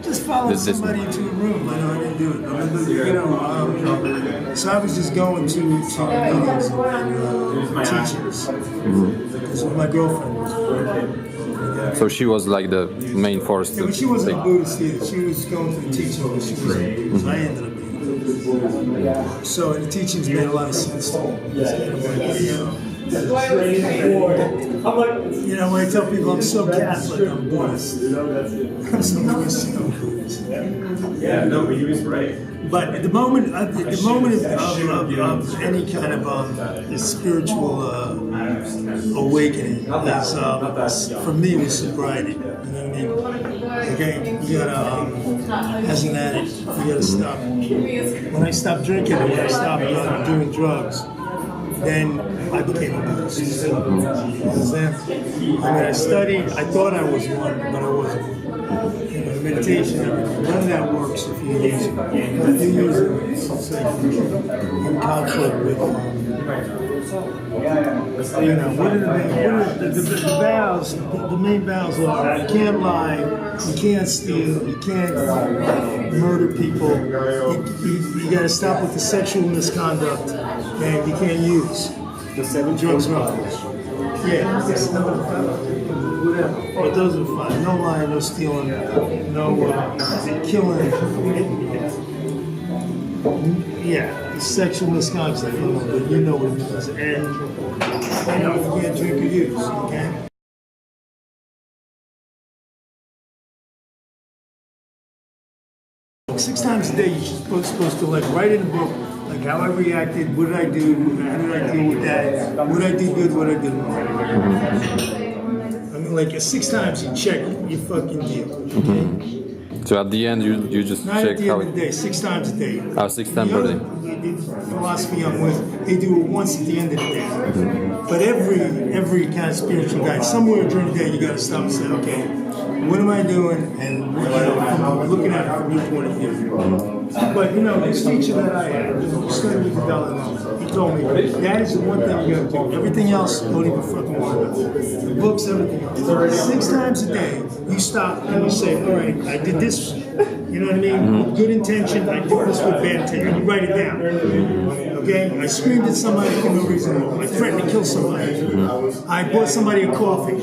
Just followed somebody into a room. I know I didn't do it. So I was just going to meetings and teachers. Because my girlfriend was. So she was like the main force. Yeah, but she wasn't a Buddhist either. She was going to the teaching, but she was a Buddhist. I ended up being a Buddhist. So the teachings made a lot of sense to me. You know, when I tell people I'm so Catholic, I'm Buddhist. I'm so Christian, I'm Buddhist. Yeah, no, but he was right. But at the moment of any kind of spiritual awakening is, for me, was sobriety. You know what I mean? Okay, you gotta, as an addict, you gotta stop. When I stopped drinking and when I stopped doing drugs, then I became a Buddhist. You understand? I mean, I studied, I thought I was one, but I wasn't. You know, meditation, everything. None of that works if you use it. If you use it, it's like in conflict with, you know, what are the vows, the main vows are, you can't lie, you can't steal, you can't murder people, you gotta stop with the sexual misconduct, and you can't use The 7 drugs and alcohol. Yeah, whatever. But those are fine. No lying, no stealing, no killing. Yeah, sexual misconduct. But you know what it means. And you know, you can't drink or use. Okay. 6 times a day, you're supposed to like write in a book. Like how I reacted, what did I do, how did I deal with that, what I did good, what I did wrong. I mean, like 6 times you check your fucking deal. Okay? So at the end, you just Not check at the how end of the day, 6 times a day. 6 times per day. The philosophy I'm with, they do it once at the end of the day. But every kind of spiritual guide, somewhere during the day, you got to stop and say, okay, what am I doing? And I'm looking at it from your point of view. But you know, this teacher that I had, studied with the Dalai Lama, he told me that is the one thing you got to do. Everything else, don't even fucking worry about. The books, everything else. 6 times a day, you stop and you say, all right, I did this. You know what I mean? With good intention, I did this with bad intention. And you write it down. Okay? I screamed at somebody for no reason at all. I threatened to kill somebody. I bought somebody a coffee.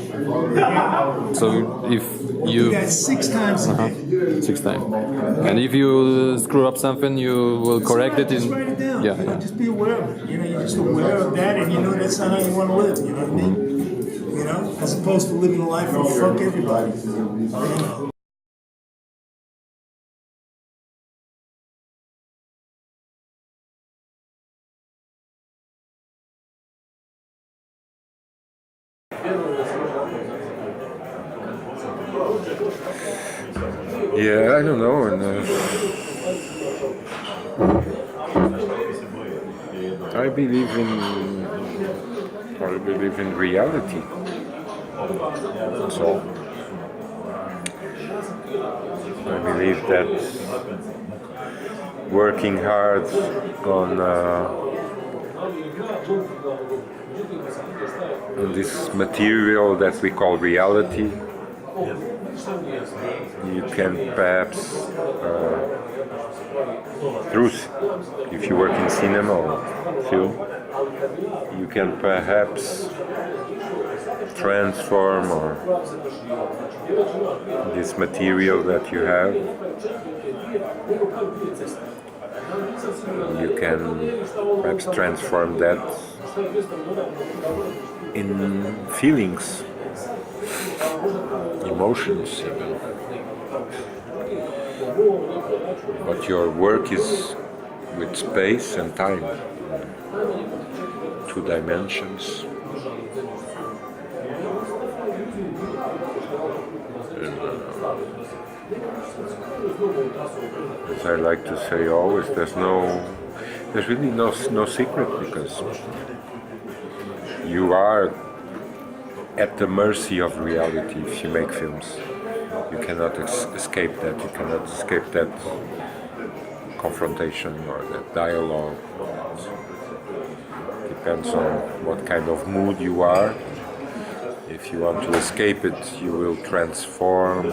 So if you do that 6 times a day. 6 times, and if you screw up something, you will correct it in. Just write it down. Yeah, You know, yeah. just be aware of it. You know, you're just aware of that, and you know that's not how you want to live. You know what I mean? You know, as opposed to living a life of fuck everybody. You know. Yeah, I don't know, and I believe in reality. So I believe that working hard on this material that we call reality, you can perhaps, if you work in cinema or film, you can perhaps transform this material that you have. You can perhaps transform that in feelings, emotions even. But your work is with space and time, 2 dimensions. And, as I like to say always, there's really no secret, because you are at the mercy of reality if you make films. You cannot escape that. You cannot escape that confrontation or that dialogue. It depends on what kind of mood you are. If you want to escape it, you will transform,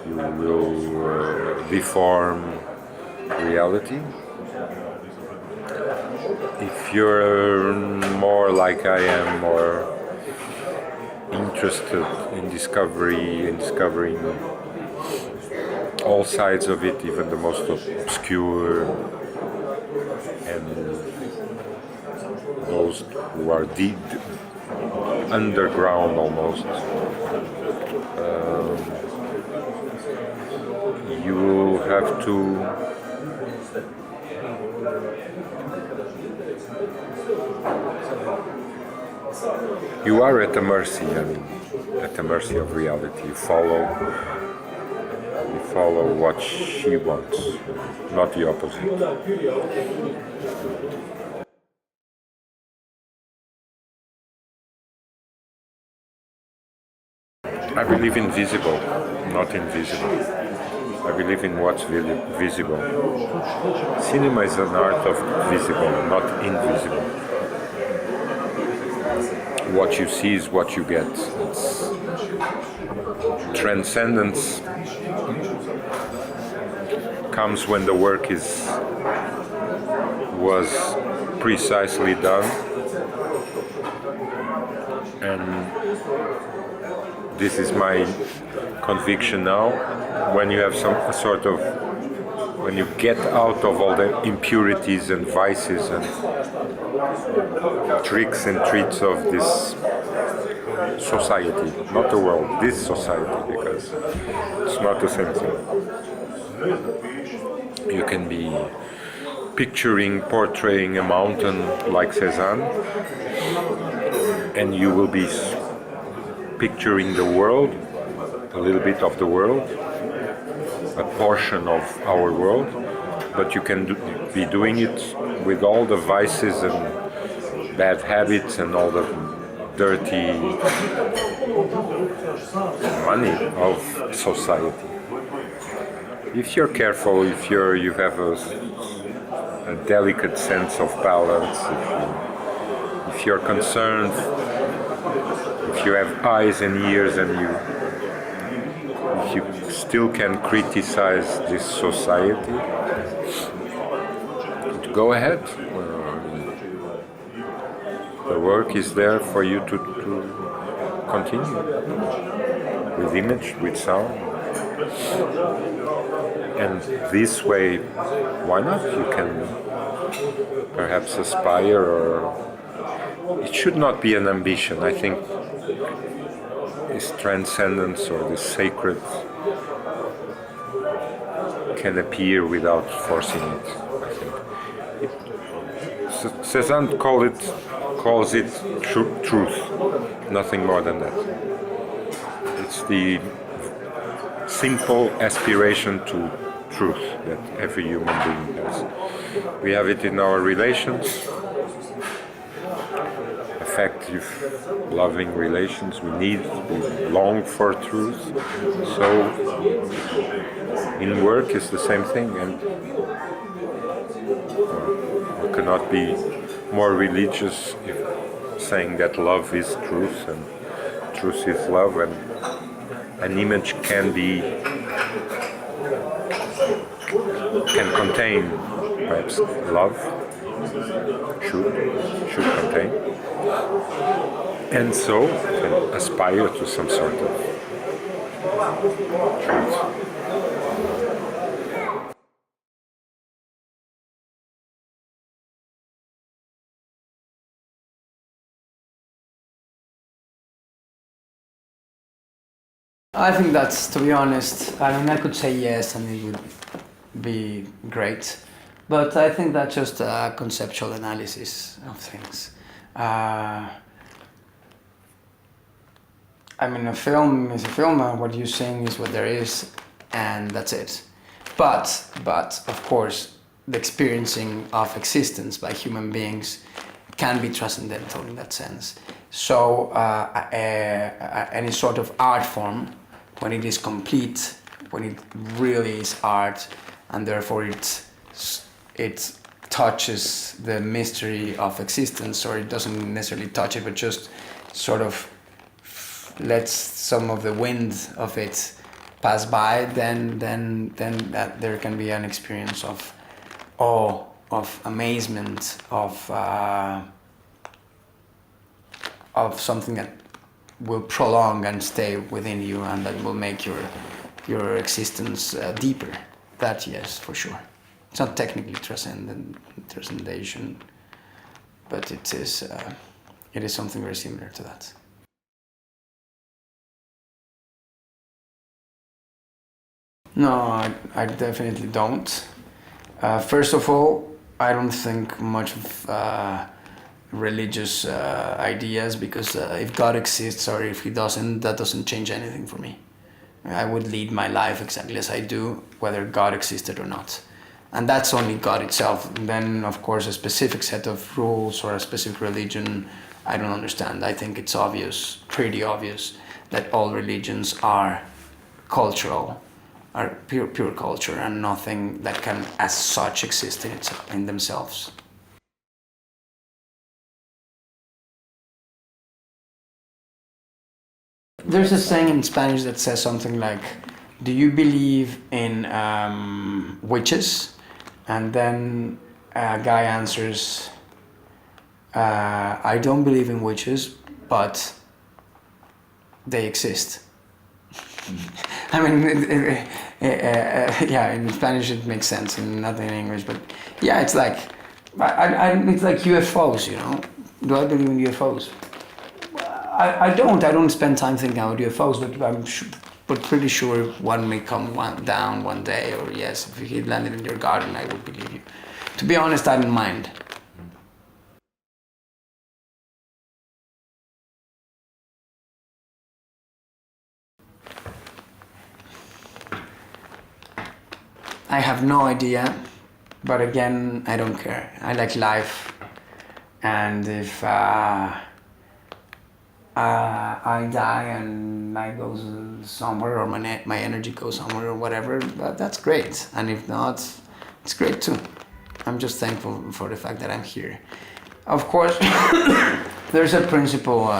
you will deform reality. If you're more like I am, more interested in discovering all sides of it, even the most obscure, and those who are deep, underground almost, you will have to you are at the mercy, at the mercy of reality. You follow what she wants, not the opposite. I believe in visible, not invisible. I believe in what's visible. Cinema is an art of visible, not invisible. What you see is what you get. It's transcendence comes when the work was precisely done, and this is my conviction now. When you have when you get out of all the impurities and vices and tricks and treats of this society, not the world, this society, because it's not the same thing. You can be portraying a mountain like Cézanne, and you will be picturing the world, a little bit of the world, a portion of our world, but you can be doing it with all the vices and bad habits and all the dirty money of society. If you're careful, if you have a delicate sense of balance, if you're concerned, if you have eyes and ears, and if you still can criticize this society, go ahead. The work is there for you to continue with image, with sound. And this way, why not? You can perhaps aspire, or it should not be an ambition. I think this transcendence or this sacred can appear without forcing it. I think Cézanne calls it truth, nothing more than that. It's the simple aspiration to truth that every human being has. We have it in our relations, effective, loving relations. We long for truth. So in work it's the same thing, and we cannot be more religious if saying that love is truth and truth is love, and an image can contain perhaps love, should contain, and so can aspire to some sort of truth. I think that's, to be honest, I mean, I could say yes and it would be great, but I think that's just a conceptual analysis of things. I mean, a film is a film, and what you're saying is what there is, and that's it. But of course, the experiencing of existence by human beings can be transcendental in that sense. So any sort of art form, when it is complete, when it really is art, and therefore it touches the mystery of existence, or it doesn't necessarily touch it, but just sort of lets some of the wind of it pass by, then that there can be an experience of awe, of amazement, of something that will prolong and stay within you, and that will make your existence deeper. That, yes, for sure. It's not technically transcendation, but it is something very similar to that. No, I definitely don't. First of all, I don't think much of religious ideas, because if God exists or if he doesn't, that doesn't change anything for me. I would lead my life exactly as I do, whether God existed or not. And that's only God itself. And then, of course, a specific set of rules or a specific religion, I don't understand. I think it's obvious, pretty obvious, that all religions are cultural, are pure culture, and nothing that can as such exist in themselves. There's a saying in Spanish that says something like, do you believe in witches? And then a guy answers, I don't believe in witches, but they exist. I mean, yeah, in Spanish it makes sense, and not in English, but yeah, it's like, it's like UFOs, you know? Do I believe in UFOs? I don't spend time thinking about UFOs, but pretty sure one may come down one day, or yes, if he landed in your garden, I would believe you. To be honest, I don't mind. I have no idea, but again, I don't care. I like life, and if I die and I go somewhere, or my energy goes somewhere or whatever, but that's great. And if not, it's great too. I'm just thankful for the fact that I'm here. Of course, there's a principle,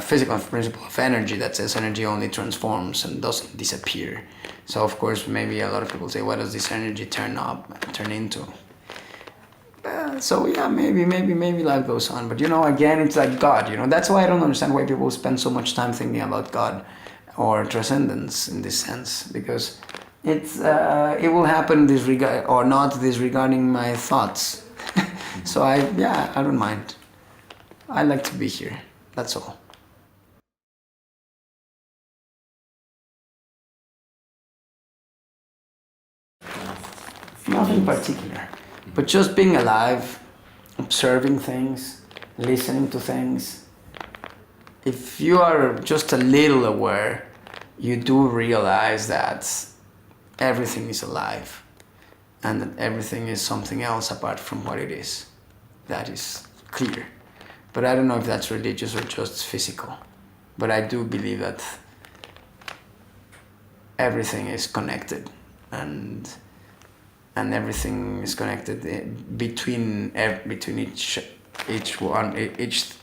physical principle of energy that says energy only transforms and doesn't disappear. So of course, maybe a lot of people say, what does this energy turn into? So yeah, maybe life goes on. But you know, again, it's like God, you know. That's why I don't understand why people spend so much time thinking about God or transcendence in this sense, because it will happen or not disregarding my thoughts. So I don't mind. I like to be here. That's all. Nothing particular. But just being alive, observing things, listening to things. If you are just a little aware, you do realize that everything is alive and that everything is something else apart from what it is. That is clear. But I don't know if that's religious or just physical. But I do believe that everything is connected, and everything is connected between each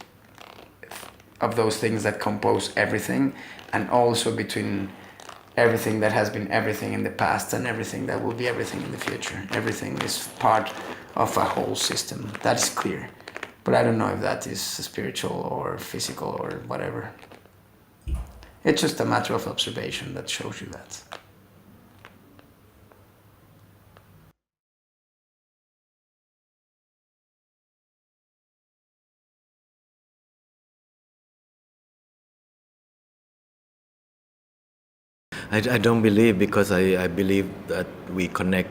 of those things that compose everything, and also between everything that has been everything in the past and everything that will be everything in the future. Everything is part of a whole system. That is clear. But I don't know if that is spiritual or physical or whatever. It's just a matter of observation that shows you that. I don't believe, because I believe that we connect,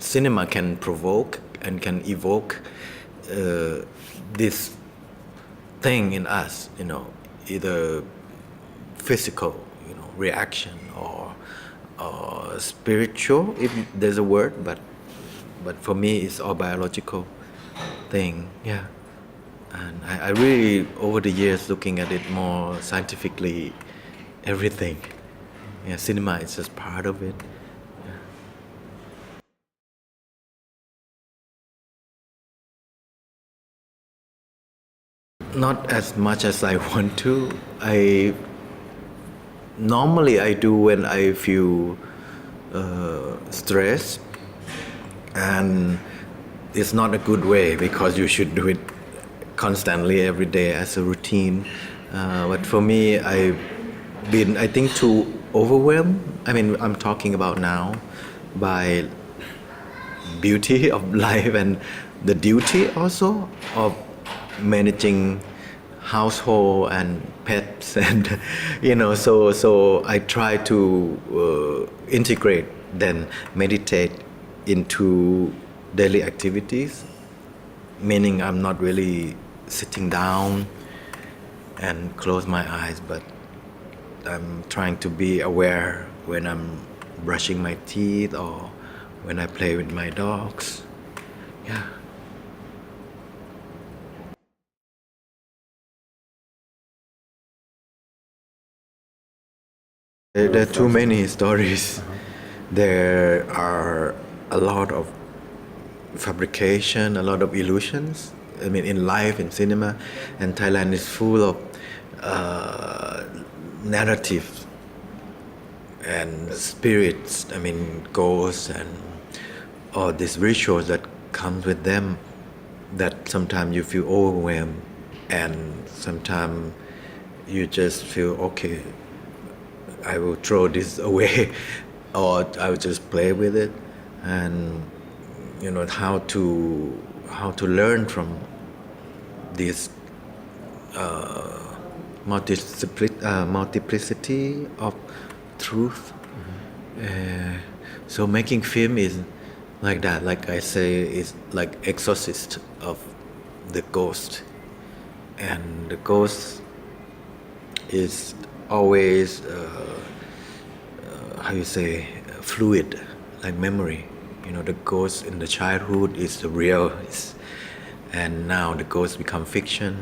cinema can provoke and can evoke this thing in us, you know, either physical, you know, reaction or spiritual, if there's a word, but for me it's all biological thing, yeah. And I really, over the years, looking at it more scientifically, everything. Yeah, cinema is just part of it. not as much as I want to. I normally I do when I feel stressed, and it's not a good way because you should do it constantly every day as a routine. But for me, I've been, I think, too overwhelmed. I mean, I'm talking about now by beauty of life and the duty also of managing household and pets and so I try to integrate then meditate into daily activities, meaning I'm not really sitting down and close my eyes, but I'm trying to be aware when I'm brushing my teeth or when I play with my dogs. Yeah. There are too many stories. There are a lot of fabrication, a lot of illusions. I mean, in life, in cinema, and Thailand is full of narratives and spirits. I mean, ghosts and all these rituals that comes with them. That sometimes you feel overwhelmed, and sometimes you just feel okay. I will throw this away, or I will just play with it, and how to learn from this multiplicity of truth. So making film is like that. Like I say, is like exorcist of the ghost, and the ghost is always how you say fluid, like memory. The ghost in the childhood is the real, and now the ghost become fiction,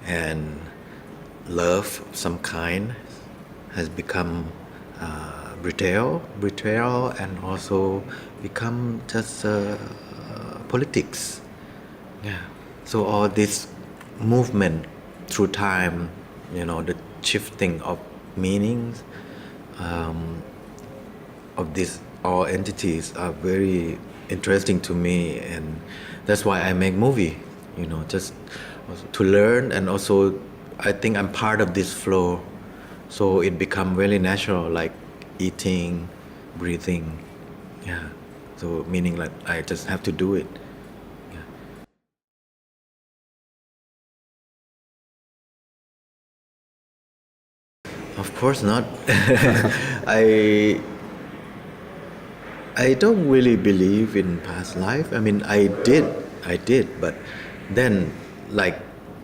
and love of some kind has become betrayal, and also become just politics. Yeah. So all this movement through time, the shifting of meanings of these all entities are very interesting to me, and that's why I make movie. Just to learn, and also I think I'm part of this flow, so it become very natural, like eating, breathing. Yeah. So meaning like I just have to do it. Of course not. I don't really believe in past life. I mean, I did, but then like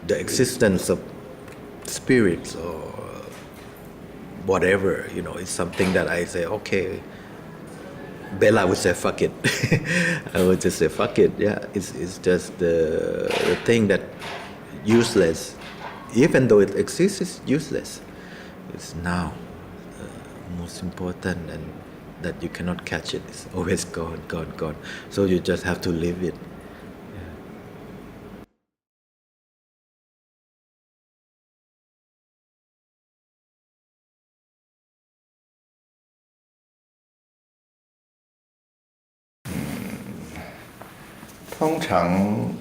the existence of spirits or whatever, it's something that I say, okay. Bella would say, fuck it. I would just say, fuck it. Yeah, it's just the thing that useless. Even though it exists, it's useless. It's now most important, and that you cannot catch it. It's always gone. So you just have to live it. Yeah. 通常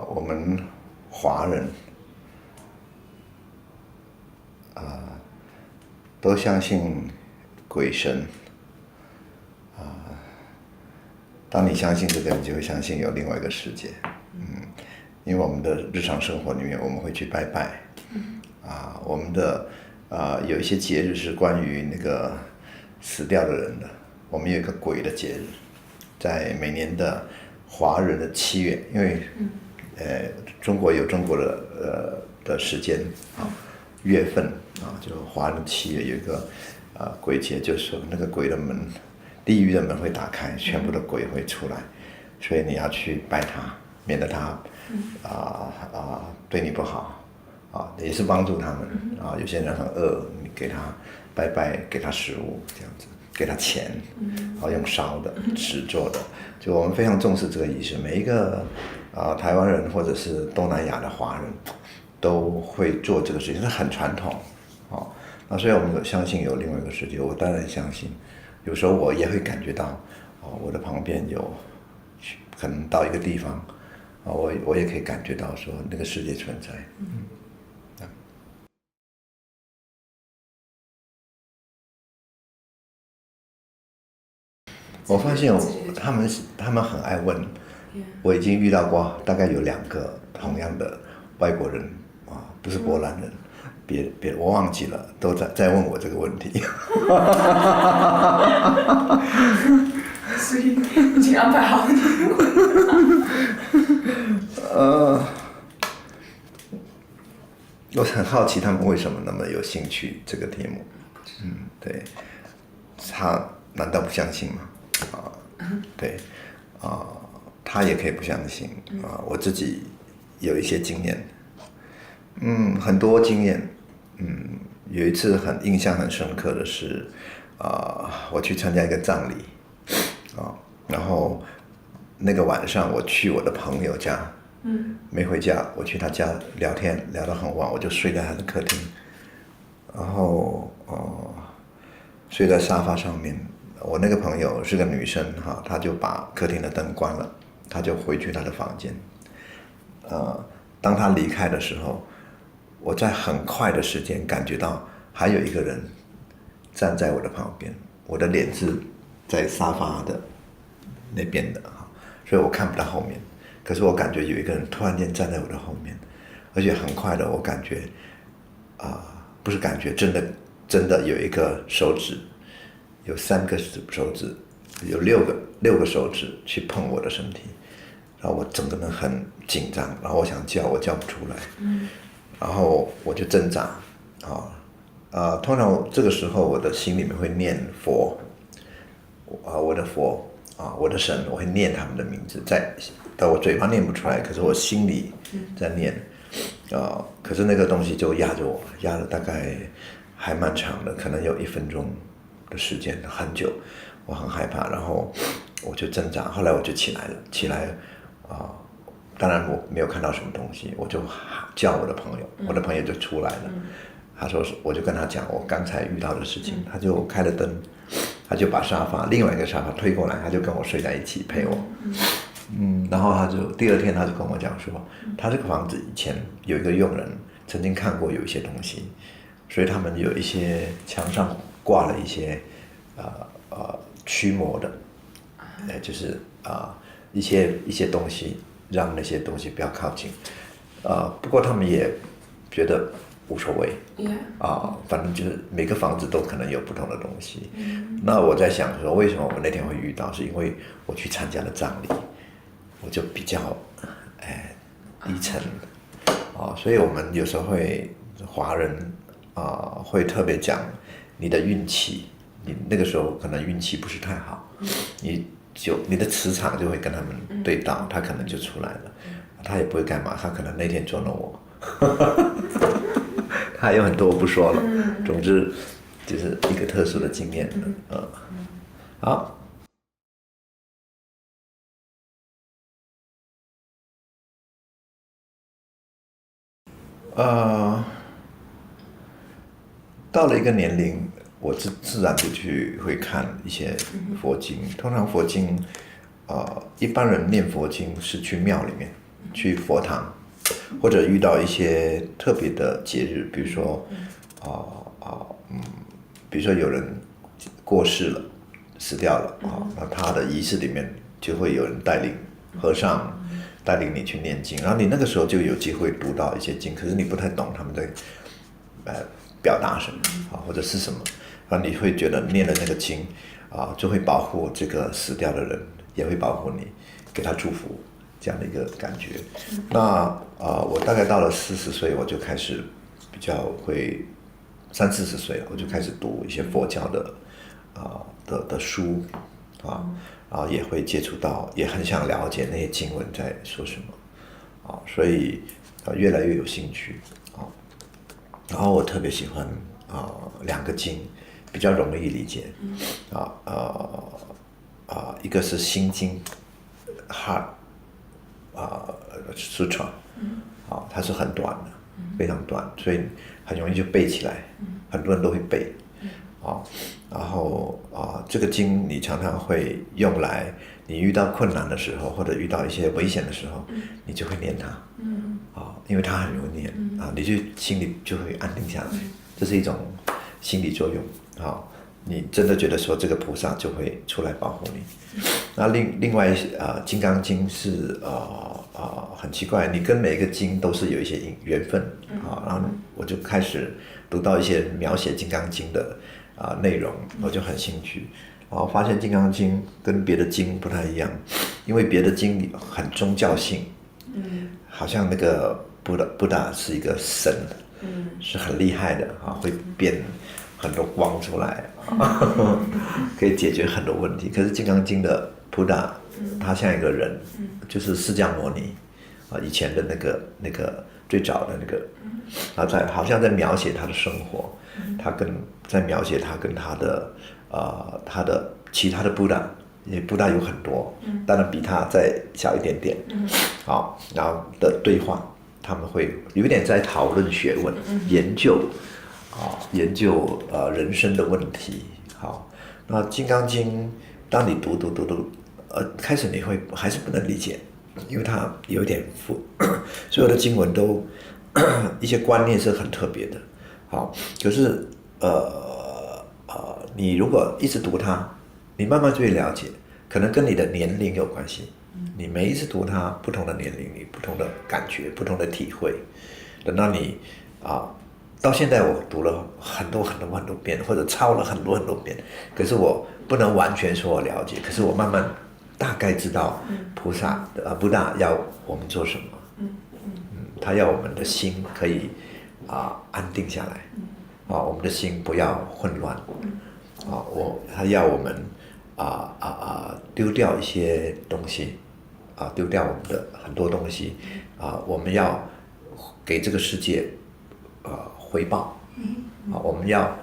我们华人都相信鬼神当你相信这个，你就会相信有另外一个世界。因为我们的日常生活里面，我们会去拜拜。我们的有一些节日是关于那个死掉的人的。我们有一个鬼的节日，在每年的华人的7月，因为中国有中国的时间月份就华人7月有一个鬼节，就是说那个鬼的门，地狱的门会打开，全部的鬼会出来，所以你要去拜他，免得他对你不好也是帮助他们有些人很饿，你给他拜拜，给他食物这样子，给他钱用烧的纸做的，就我们非常重视这个仪式，每一个台湾人或者是东南亚的华人都会做这个事情，是很传统。那所以我们相信有另外一个世界，我当然相信。有时候我也会感觉到，我的旁边有可能到一个地方，我也可以感觉到说那个世界存在。我发现他们很爱问，我已经遇到过大概有2个同样的外国人不是波兰人。别，我忘记了，都在问我这个问题。所以已经安排好了。我很好奇他们为什么那么有兴趣这个题目。对，他难道不相信吗？对，他也可以不相信我自己有一些经验，很多经验。有一次印象很深刻的是，我去参加一个葬礼，然后那个晚上我去我的朋友家，没回家，我去他家聊天，聊到很晚，我就睡在他的客厅，然后睡在沙发上面。我那个朋友是个女生她就把客厅的灯关了，她就回去她的房间。当她离开的时候，我在很快的时间感觉到还有一个人站在我的旁边，我的脸是在沙发的那边的所以我看不到后面。可是我感觉有一个人突然间站在我的后面，而且很快的，我感觉不是感觉，真的有一个手指，有3个手指，有6个手指去碰我的身体，然后我整个人很紧张，然后我想叫，我叫不出来。然后我就挣扎，通常这个时候我的心里面会念佛，我的佛我的神，我会念他们的名字，但我嘴巴念不出来，可是我心里在念，可是那个东西就压着我，压了大概还蛮长的，可能有1分钟的时间，很久，我很害怕，然后我就挣扎，后来我就起来当然我没有看到什么东西，我就叫我的朋友，我的朋友就出来了。他说，我就跟他讲我刚才遇到的事情，他就开了灯，他就把另外一个沙发推过来，他就跟我睡在一起陪我。然后第2天他就跟我讲说，他这个房子以前有一个佣人曾经看过有一些东西，所以他们有一些墙上挂了一些驱魔的，就是一些东西，让那些东西不要靠近。不过他们也觉得无所谓，反正就是每个房子都可能有不同的东西。那我在想说，为什么我那天会遇到，是因为我去参加了葬礼，我就比较低沉所以我们有时候华人会特别讲你的运气，你那个时候可能运气不是太好，你的磁场就会跟他们对到，他可能就出来了。他也不会干嘛，他可能那天捉弄我。还有很多我不说了，总之就是一个特殊的经验。好。到了一个年龄，我自然就会看一些佛经。通常佛经，一般人念佛经是去庙里面，去佛堂，或者遇到一些特别的节日，比如说，有人过世了，死掉了那他的仪式里面就会有人带领和尚带领你去念经，然后你那个时候就有机会读到一些经，可是你不太懂他们在表达什么或者是什么，然后你会觉得念了那个经就会保护这个死掉的人，也会保护你，给他祝福，这样的一个感觉。那我大概到了40岁，我就开始比较会30-40岁了，我就开始读一些佛教的书然后也会接触到，也很想了解那些经文在说什么所以越来越有兴趣然后我特别喜欢2个经，比较容易理解一个是心经 Heart sutra，它是很短的，非常短，所以很容易就背起来，很多人都会背，然后这个经你常常会用来，你遇到困难的时候，或者遇到一些危险的时候，你就会念它，因为它很容易念，你就心里就会安定下来，这是一种心理作用，你真的觉得说这个菩萨就会出来保护你。那另外金刚经是很奇怪，你跟每一个经都是有一些缘分，然后我就开始读到一些描写金刚经的内容，我就很兴趣，然后发现金刚经跟别的经不太一样，因为别的经很宗教性，好像那个布达是一个神，是很厉害的会变很多光出来，可以解决很多问题。可是《金刚经》的布达，他像一个人，就是释迦牟尼以前的那个最早的那个，他好像在描写他的生活，在描写他跟他的其他的布达，因为布达有很多，当然比他再小一点点，然后的对话，他们会有点在讨论学问，研究人生的问题。那《金刚经》当你读，开始你会还是不能理解，因为它有点所有的经文都一些观念是很特别的。可是你如果一直读它，你慢慢就会了解，可能跟你的年龄有关系。你每一次读它，不同的年龄，你不同的感觉，不同的体会。等到你到现在我读了很多遍，或者抄了很多遍，可是我不能完全说我了解，可是我慢慢大概知道菩萨布达要我们做什么。他要我们的心可以安定下来，我们的心不要混乱，他要我们丢掉一些东西，丢掉我们的很多东西，我们要给这个世界回报，我们要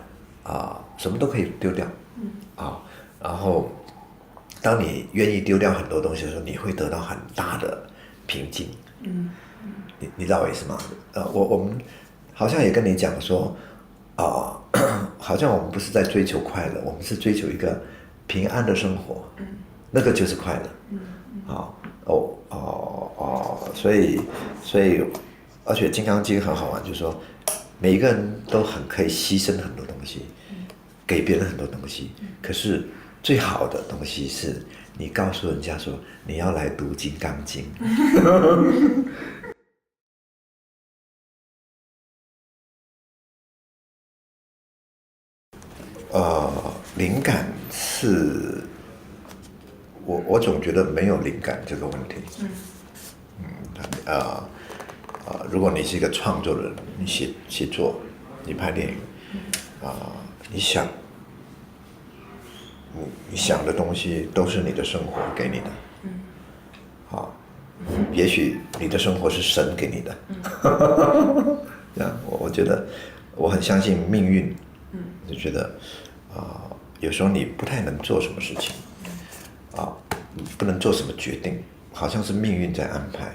什么都可以丢掉，然后当你愿意丢掉很多东西的时候，你会得到很大的平静。你知道我意思吗？我们好像也跟你讲说，好像我们不是在追求快乐，我们是追求一个平安的生活，那个就是快乐。所以，而且《金刚经》很好玩，就是说每一个人都很可以牺牲很多东西，给别人很多东西。可是最好的东西是你告诉人家说你要来读《金刚经》。灵感是，我总觉得没有灵感这个问题。如果你是一个创作人，你写作，你拍电影，你想的东西都是你的生活给你的。也许你的生活是神给你的。这样，我觉得我很相信命运。就觉得有时候你不太能做什么事情，不能做什么决定，好像是命运在安排，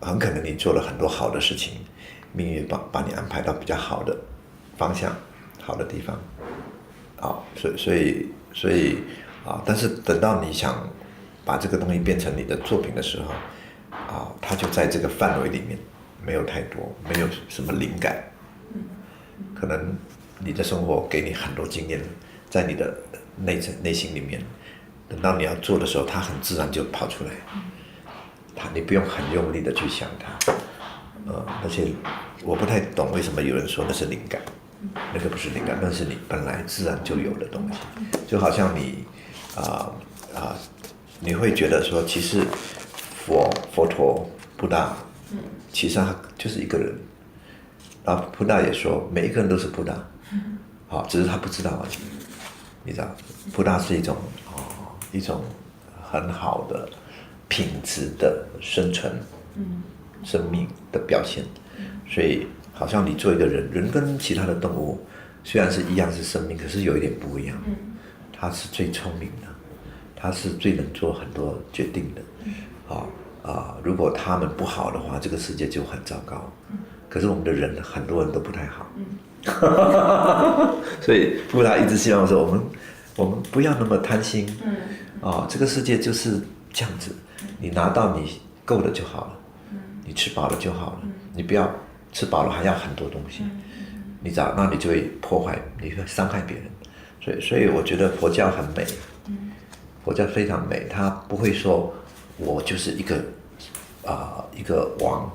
很可能你做了很多好的事情，命运把你安排到比较好的方向，好的地方，所以但是等到你想把这个东西变成你的作品的时候，它就在这个范围里面，没有太多，没有什么灵感。可能你的生活给你很多经验，在你的内心里面，等到你要做的时候，它很自然就跑出来。你不用很用力的去想它。而且我不太懂为什么有人说那是灵感，那个不是灵感，那是你本来自然就有的东西。就好像你会觉得说，其实佛陀、布达，其实他就是一个人。布达也说，每一个人都是布达，只是他不知道而已。你知道，布达是一种很好的品质的生存，生命的表现。所以，好像你做一个人，人跟其他的动物虽然是一样是生命，可是有一点不一样。他是最聪明的，他是最能做很多决定的，如果他们不好的话，这个世界就很糟糕。可是我们的人很多人都不太好，所以布达一直希望说我们不要那么贪心，这个世界就是这样子，你拿到你够的就好了，你吃饱了就好了，你不要吃饱了还要很多东西，你知道，那你就会破坏，你会伤害别人，所以我觉得佛教很美，佛教非常美，它不会说我就是一个王，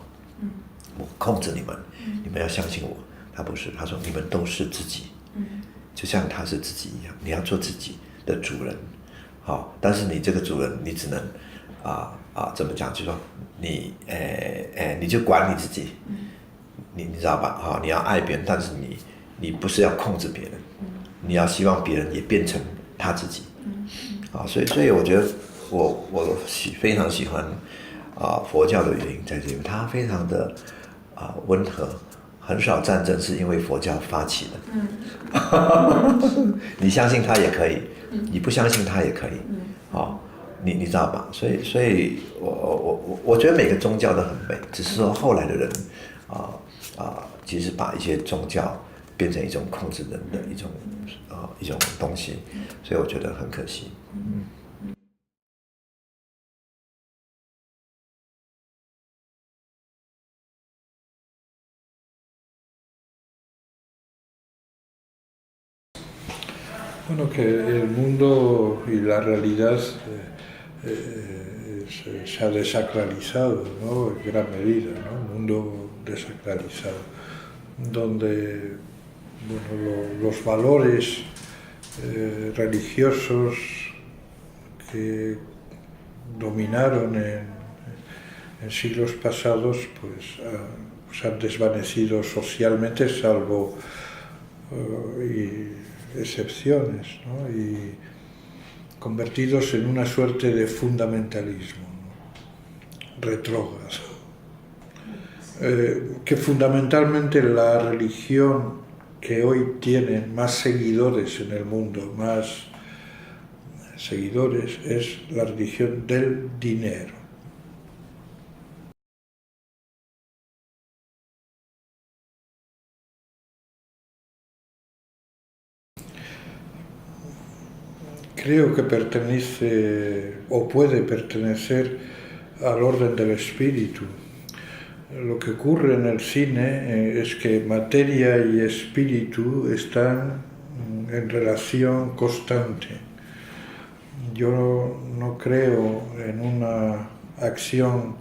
我控制你们，你们要相信我，他不是，他说你们都是自己，就像他是自己一样，你要做自己的主人，好，但是你这个主人，你只能怎么讲？就说你就管你自己，你知道吧？好，你要爱别人，但是你不是要控制别人，你要希望别人也变成他自己，所以我觉得我非常喜欢佛教的原因在这里，它非常的温和。很少战争是因为佛教发起的，你相信他也可以，你不相信他也可以，你知道吧？所以我觉得每个宗教都很美，只是说后来的人其实把一些宗教变成一种控制人的一种东西，所以我觉得很可惜。Bueno, que el mundo y la realidad se ha desacralizado, ¿no? En gran medida, ¿no? Un mundo desacralizado, donde los valores religiosos que dominaron en siglos pasados, pues se han desvanecido socialmente, salvo excepciones, ¿no? Y convertidos en una suerte de fundamentalismo, ¿no? Retrógrado, que fundamentalmente la religión que hoy tiene más seguidores en el mundo, más seguidores, es la religión del dinero. Creo que pertenece o puede pertenecer al orden del espíritu. Lo que ocurre en el cine es que materia y espíritu están en relación constante. Yo no creo en una acción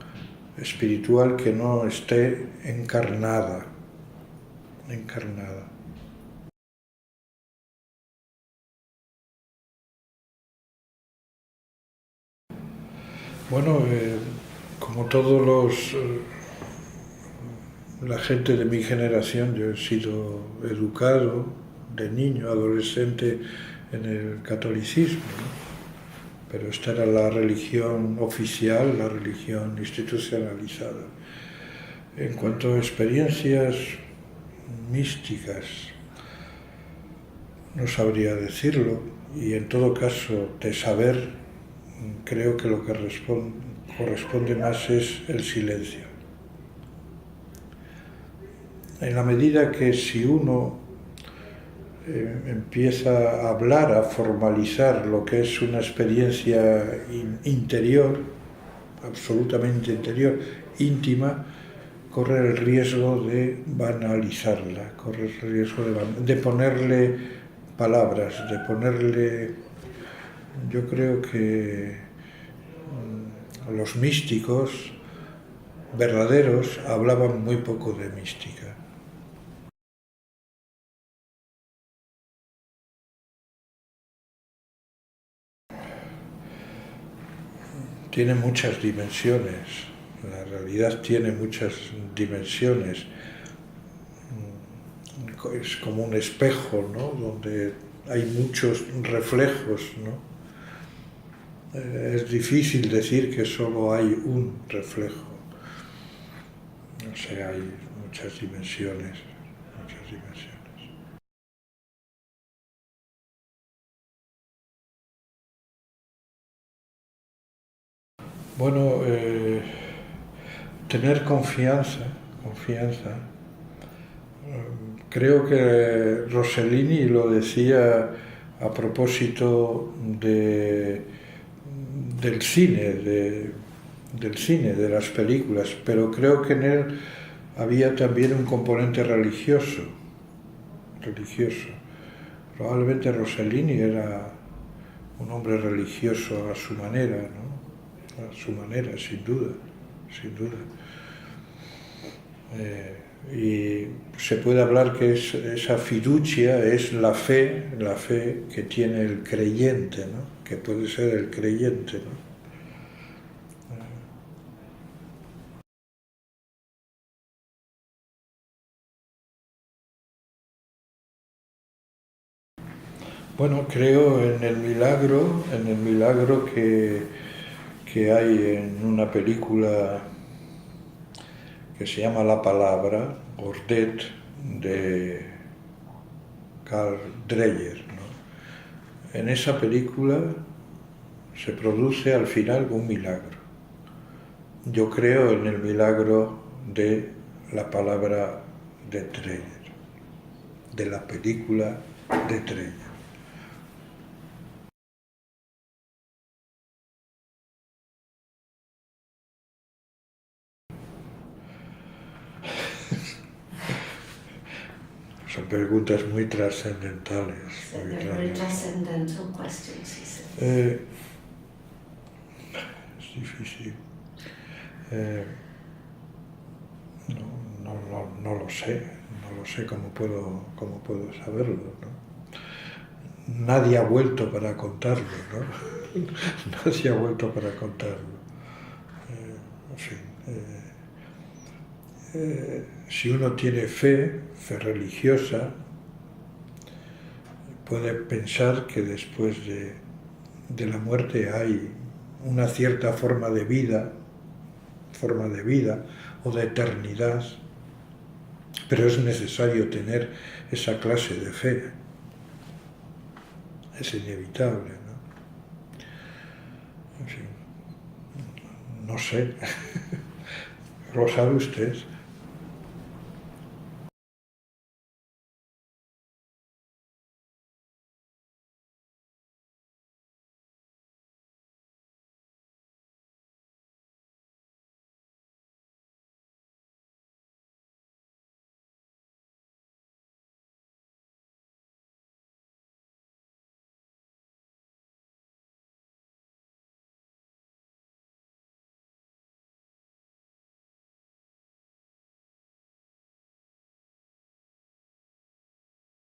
espiritual que no esté encarnada. Bueno, como todos la gente de mi generación, yo he sido educado de niño, adolescente en el catolicismo, ¿no? Pero esta era la religión oficial, la religión institucionalizada. En cuanto a experiencias místicas, no sabría decirlo, y en todo caso, de saber, creo que lo que corresponde más es el silencio. En la medida que si uno empieza a hablar, a formalizar lo que es una experiencia interior, absolutamente interior, íntima, corre el riesgo de banalizarla, corre el riesgo de ponerle palabras, de ponerle... Yo creo que los místicos verdaderos hablaban muy poco de mística. Tiene muchas dimensiones, la realidad tiene muchas dimensiones. Es como un espejo, ¿no? Donde hay muchos reflejos, ¿no? Es difícil decir que solo hay un reflejo. No sé, hay muchas dimensiones, muchas dimensiones. Bueno, tener confianza. Creo que Rossellini lo decía a propósito del cine, de las películas, pero creo que en él había también un componente religioso. Probablemente Rossellini era un hombre religioso a su manera, ¿no? A su manera, sin duda. Y se puede hablar que esa fiducia es la fe que tiene el creyente, ¿no? Que puede ser el creyente, ¿no? Bueno, creo en el milagro que hay en una película que se llama La Palabra, Ordet, de Carl Dreyer, ¿no? En esa película se produce al final un milagro. Yo creo en el milagro de La Palabra de Dreyer, de la película de Dreyer. Son preguntas muy trascendentales. Es difícil. No lo sé cómo puedo saberlo, ¿no? Nadie ha vuelto para contarlo, ¿no? Nadie ha vuelto para contarlo. En fin. Si uno tiene fe religiosa, puede pensar que después de la muerte hay una cierta forma de vida o de eternidad, pero es necesario tener esa clase de fe. Es inevitable, ¿no? En fin, no sé. ¿Lo sabe usted?